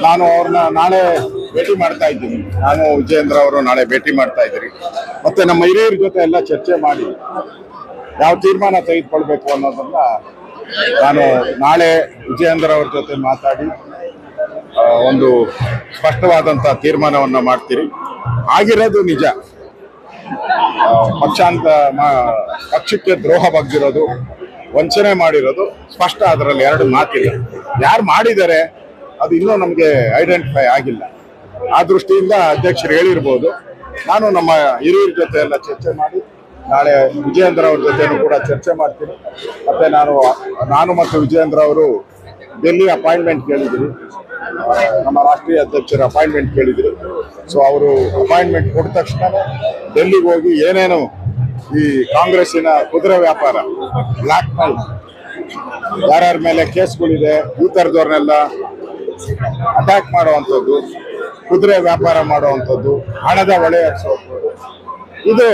ನಾನು ಅವ್ರನ್ನ ನಾಳೆ ಭೇಟಿ ಮಾಡ್ತಾ ಇದ್ದೀನಿ. ನಾನು ವಿಜಯೇಂದ್ರ ಅವರು ನಾಳೆ ಭೇಟಿ ಮಾಡ್ತಾ ಇದ್ದೀರಿ. ಮತ್ತೆ ನಮ್ಮ ಹಿರಿಯರ ಜೊತೆ ಎಲ್ಲ ಚರ್ಚೆ ಮಾಡಿ ಯಾವ ತೀರ್ಮಾನ ತೆಗೆದುಕೊಳ್ಬೇಕು ಅನ್ನೋದನ್ನ ನಾನು ನಾಳೆ ವಿಜಯೇಂದ್ರ ಅವ್ರ ಜೊತೆ ಮಾತಾಡಿ ಒಂದು ಸ್ಪಷ್ಟವಾದಂತ ತೀರ್ಮಾನವನ್ನ ಮಾಡ್ತೀರಿ. ಆಗಿರೋದು ನಿಜ, ಪಕ್ಷಕ್ಕೆ ದ್ರೋಹ ಬಗ್ಗಿರೋದು, ವಂಚನೆ ಮಾಡಿರೋದು ಸ್ಪಷ್ಟ. ಅದರಲ್ಲಿ ಎರಡು ಮಾತಿಲ್ಲ. ಯಾರು ಮಾಡಿದ್ದಾರೆ ಅದು ಇನ್ನೂ ನಮಗೆ ಐಡೆಂಟಿಫೈ ಆಗಿಲ್ಲ. ಆ ದೃಷ್ಟಿಯಿಂದ ಅಧ್ಯಕ್ಷರು ಹೇಳಿರ್ಬೋದು. ನಾನು ನಮ್ಮ ಹಿರಿಯರ ಜೊತೆ ಎಲ್ಲ ಚರ್ಚೆ ಮಾಡಿ ನಾಳೆ ವಿಜಯೇಂದ್ರ ಅವ್ರ ಜೊತೆನೂ ಕೂಡ ಚರ್ಚೆ ಮಾಡ್ತೀನಿ. ಮತ್ತೆ ನಾನು ಮತ್ತು ವಿಜಯೇಂದ್ರ ಅವರು ಡೆಲ್ಲಿ ಅಪಾಯಿಂಟ್ಮೆಂಟ್ ಕೇಳಿದ್ದೀರಿ, ನಮ್ಮ ರಾಷ್ಟ್ರೀಯ ಅಧ್ಯಕ್ಷರ ಅಪಾಯಿಂಟ್ಮೆಂಟ್ ಕೇಳಿದ್ರು. ಸೊ ಅವರು ಅಪಾಯಿಂಟ್ಮೆಂಟ್ ಕೊಟ್ಟ ತಕ್ಷಣ ಡೆಲ್ಲಿಗೆ ಹೋಗಿ ಏನೇನು ಈ ಕಾಂಗ್ರೆಸ್ಸಿನ ಕುದುರೆ ವ್ಯಾಪಾರ, ಬ್ಲಾಕ್ ಮೈಲ್, ಯಾರ್ಯಾರ ಮೇಲೆ ಕೇಸ್ಗಳಿದೆ, ಈ ಥರದವ್ರನ್ನೆಲ್ಲ ಅಟ್ಯಾಕ್ ಮಾಡುವಂಥದ್ದು, ಕುದುರೆ ವ್ಯಾಪಾರ ಮಾಡುವಂಥದ್ದು, ಹಣದ ಹೊಳೆ ಹರಿಸುವಂಥದ್ದು, ಇದು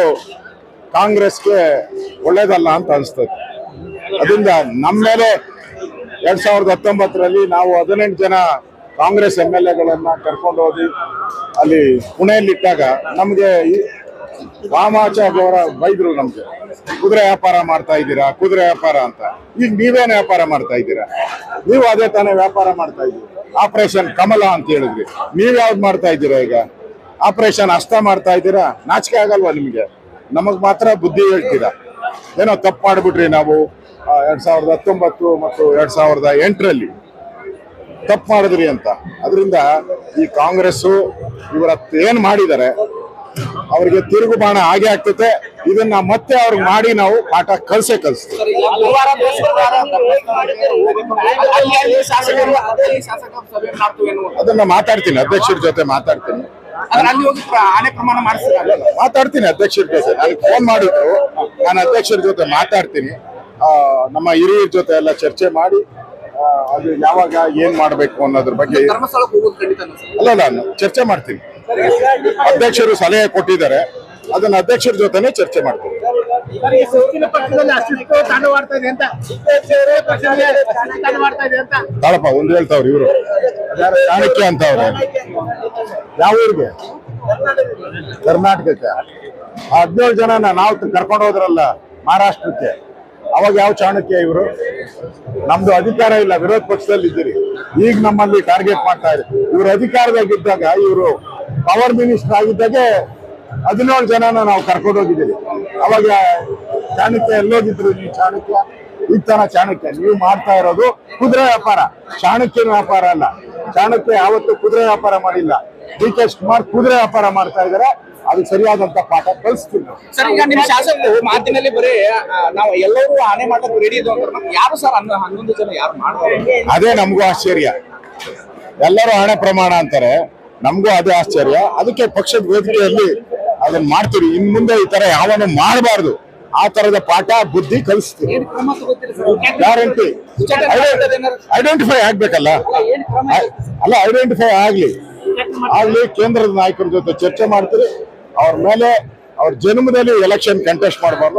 ಕಾಂಗ್ರೆಸ್ಗೆ ಒಳ್ಳೇದಲ್ಲ ಅಂತ ಅನಿಸ್ತದೆ. ಅದರಿಂದ ನಮ್ಮ ಮೇಲೆ 2019ರಲ್ಲಿ ನಾವು 18 ಜನ ಕಾಂಗ್ರೆಸ್ MLAಗಳನ್ನ ಕರ್ಕೊಂಡು ಹೋಗಿ ಅಲ್ಲಿ ಪುಣೆಯಲ್ಲಿಟ್ಟಾಗ ನಮಗೆ ವಾಮಾಚಾರ್ಯ ಅವರ ಬೈದ್ರು, ನಮ್ಗೆ ಕುದುರೆ ವ್ಯಾಪಾರ ಮಾಡ್ತಾ ಇದ್ದೀರಾ, ಕುದುರೆ ವ್ಯಾಪಾರ ಅಂತ. ಈಗ ನೀವೇನು ವ್ಯಾಪಾರ ಮಾಡ್ತಾ ಇದ್ದೀರಾ? ನೀವು ಅದೇ ತಾನೇ ವ್ಯಾಪಾರ ಮಾಡ್ತಾ ಇದ್ದೀರಿ. ಆಪರೇಷನ್ ಕಮಲ ಅಂತ ಹೇಳಿದ್ರಿ, ನೀವ್ ಯಾವ್ದು ಮಾಡ್ತಾ ಇದ್ದೀರಾ? ಈಗ ಆಪರೇಷನ್ ಹಸ್ತ ಮಾಡ್ತಾ ಇದ್ದೀರಾ? ನಾಚಿಕೆ ಆಗಲ್ವಾ ನಿಮ್ಗೆ? ನಮಗ್ ಮಾತ್ರ ಬುದ್ಧಿ ಹೇಳ್ತೀರಾ. ಏನೋ ತಪ್ಪು ಮಾಡ್ಬಿಟ್ರಿ ನಾವು 2019 ಮತ್ತು 2008ರಲ್ಲಿ ತಪ್ಪು ಮಾಡಿದ್ರಿ ಅಂತ. ಅದರಿಂದ ಈ ಕಾಂಗ್ರೆಸ್ಸು ಇವರತ್ತು ಏನ್ ಮಾಡಿದ್ದಾರೆ ಅವ್ರಿಗೆ ತಿರುಗು ಬಾಣ ಹಾಗೆ ಆಗ್ತದೆ. ಇದನ್ನ ಮತ್ತೆ ಅವ್ರಿಗೆ ಮಾಡಿ ನಾವು ಪಾಠ ಕಲಿಸ್ತೀವಿ. ಅದನ್ನ ಮಾತಾಡ್ತೀನಿ, ಅಧ್ಯಕ್ಷರ ಜೊತೆ ಮಾತಾಡ್ತೀನಿ. ಮಾತಾಡ್ತೀನಿ ಅಧ್ಯಕ್ಷರ ಜೊತೆ. ನನಗೆ ಫೋನ್ ಮಾಡಿದ್ರು, ನಾನು ಅಧ್ಯಕ್ಷರ ಜೊತೆ ಮಾತಾಡ್ತೀನಿ. ನಮ್ಮ ಹಿರಿಯರ ಜೊತೆ ಎಲ್ಲ ಚರ್ಚೆ ಮಾಡಿ ಅದು ಯಾವಾಗ ಏನ್ ಮಾಡ್ಬೇಕು ಅನ್ನೋದ್ರ ಬಗ್ಗೆ ಅಲ್ಲ ನಾನು ಚರ್ಚೆ ಮಾಡ್ತೀನಿ. ಅಧ್ಯಕ್ಷರು ಸಲಹೆ ಕೊಟ್ಟಿದ್ದಾರೆ, ಅದನ್ನ ಅಧ್ಯಕ್ಷರ ಜೊತೆನೆ ಚರ್ಚೆ ಮಾಡ್ತೀನಿ. ತಾಳಪ್ಪ ಒಂದ್ ಹೇಳ್ತಾವ್ರಿ ಇವರು ಚಾಣಕ್ಯ ಅಂತ ಅವ್ರೆ. ಯಾವ ಊರಿಗೆ? ಕರ್ನಾಟಕಕ್ಕೆ. 17 ಜನ ನಾವು ಕರ್ಕೊಂಡು ಹೋದ್ರಲ್ಲ ಮಹಾರಾಷ್ಟ್ರಕ್ಕೆ, ಅವಾಗ ಯಾವ ಚಾಣಕ್ಯ ಇವರು? ನಮ್ದು ಅಧಿಕಾರ ಇಲ್ಲ, ವಿರೋಧ ಪಕ್ಷದಲ್ಲಿ ಇದ್ದೀರಿ. ಈಗ ನಮ್ಮಲ್ಲಿ ಟಾರ್ಗೆಟ್ ಮಾಡ್ತಾ ಇದ್ದಾರೆ. ಇವರು ಅಧಿಕಾರದಾಗಿದ್ದಾಗ, ಇವರು ಪವರ್ ಮಿನಿಸ್ಟರ್ ಆಗಿದ್ದಾಗೆ 17 ಜನನ ನಾವು ಕರ್ಕೊಂಡು ಹೋಗಿದ್ದೀರಿ. ಅವಾಗ ಚಾಣಕ್ಯ ಎಲ್ಲೋಗಿದ್ರು? ನೀವು ಚಾಣಕ್ಯ ಈಗ ತನ ಚಾಣಕ್ಯ. ನೀವು ಮಾಡ್ತಾ ಇರೋದು ಕುದುರೆ ವ್ಯಾಪಾರ, ಚಾಣಕ್ಯನ ವ್ಯಾಪಾರ ಅಲ್ಲ. ಚಾಣಕ್ಯ ಯಾವತ್ತೂ ಕುದುರೆ ವ್ಯಾಪಾರ ಮಾಡಿಲ್ಲ. DK ಶಿವಕುಮಾರ್ ಕುದುರೆ ವ್ಯಾಪಾರ ಮಾಡ್ತಾ ಇದಾರೆ. ಅದು ಸರಿಯಾದಂತ ಪಾಠ ಕಲಿಸ್ತೀವಿ. ಸರ್, ಈಗ ನಿಮ್ಮ ಶಾಸಕರು ಮಾತಿನಲ್ಲಿ ಬರೀ ನಾವು ಎಲ್ಲರೂ ಆನೆ ಮಾಡಕ್ಕೆ ರೆಡಿ ಇದ್ವು ಅಂತ, ಯಾರು ಸರ್ 11 ಜನ ಯಾರು ಮಾಡ್ತಾರೆ? ಅದೇ ನಮಗೂ ಆಶ್ಚರ್ಯ. ಎಲ್ಲರೂ ಹಣೆ ಪ್ರಮಾಣ ಅಂತಾರೆ, ನಮಗೂ ಅದೇ ಆಶ್ಚರ್ಯ. ಅದಕ್ಕೆ ಪಕ್ಷದ ವೇದಿಕೆಯಲ್ಲಿ ಅದನ್ನ ಮಾಡ್ತೀವಿ. ಇನ್ ಮುಂದೆ ಈ ತರ ಯಾವನು ಮಾಡಬಾರ್ದು, ಆ ತರದ ಪಾಠ ಬುದ್ಧಿ ಕಲಿಸ್ತೀವಿ. ಗ್ಯಾರಂಟಿ. ಐಡೆಂಟಿಫೈ ಆಗ್ಬೇಕಲ್ಲ, ಅಲ್ಲ ಐಡೆಂಟಿಫೈ ಆಗ್ಲಿ ಕೇಂದ್ರದ ನಾಯಕರ ಜೊತೆ ಚರ್ಚೆ ಮಾಡ್ತೀರಿ. ಅವ್ರ ಮೇಲೆ ಅವ್ರ ಜನ್ಮದಲ್ಲಿ ಎಲೆಕ್ಷನ್ ಕಂಟೆಸ್ಟ್ ಮಾಡಬಾರ್ದು.